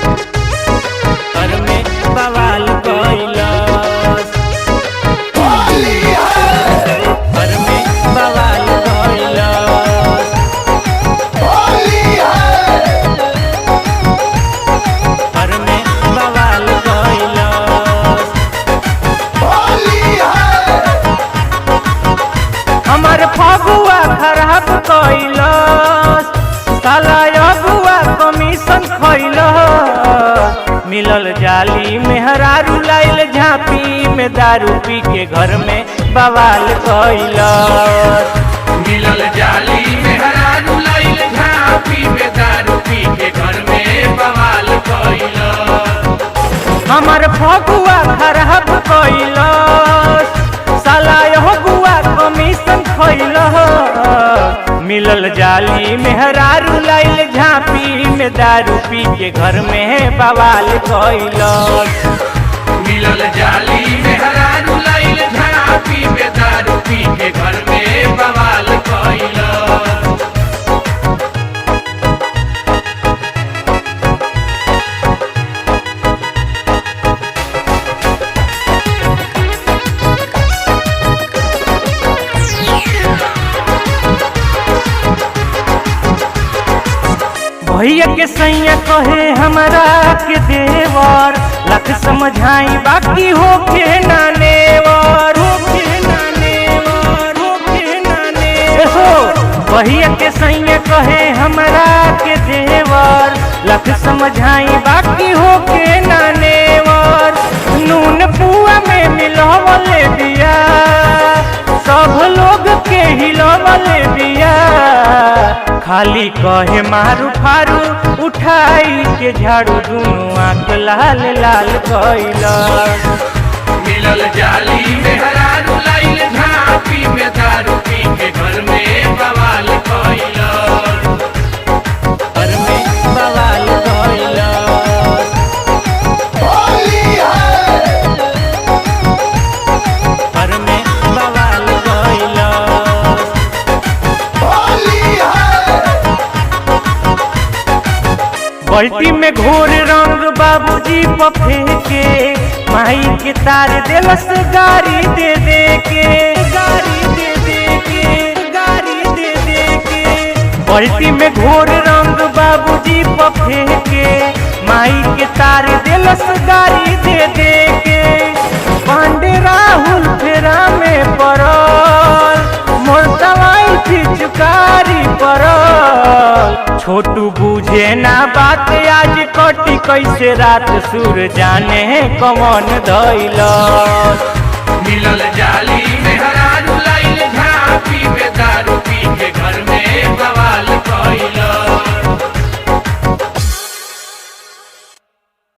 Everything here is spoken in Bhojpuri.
घर में बवाल कैलस, घर में बवाल कैलस, घर में बवाल कैलस। हमर फगुआ खराब कैलस, साला अगुआ कमीशन खैलस। मिलल जाली मेहरारू लाइल झांपी में दारू पी के घर में बवाल कैलस। मिलल जाली मेहरारू लाइल झांपी में दारू पी के घर में बवाल कैलस। हमर फगुआ खराब कैलस, साला अगुआ कमीशन खैलस। मिलल जाली मेहरारू लाइल झांपी में दारू पी के घर में बवाल कैलस। मिलल जाली मेहरारू लाइल झांपी में दारू पी के घर में बवाल कैलस। भैया के सैया कहे हमरा के देवर, लख समझाई बाकी होके ना नेवर, होके ना नेवर, होके ना नेवर। भैया के सैया कहे हमरा के देवर, लख समझाई बाकी होके ना नेवर। नून पुआ में मिलवले दिया, सब लोग के हिलवले दिया। खाली कहे मारू फारू उठाई के झाड़ू, दुनू आँख लाल लाल कैलस। मिलल जाली मेहरारू लाइल झांपी में दारू पी के घर में बवाल कैलस। घर में बवाल कैलस, घर में बवाल कैलस। बाल्टी में घोर रंग बाबूजी पफेके, माई के तार देलस गाड़ी दे दे के, गाड़ी दे दे के, गाड़ी दे दे के। बाल्टी में घोर रंग बाबूजी पफेके, माई के तार देलस गाड़ी दे दे के। पांडे राहुल फेरा में पड़ल, मोर दवाई पिचकारी पड़ल। छोटू बूझे ना बात, आज कटी कैसे रात, सुर जाने कौन धैलस। मिलल जाली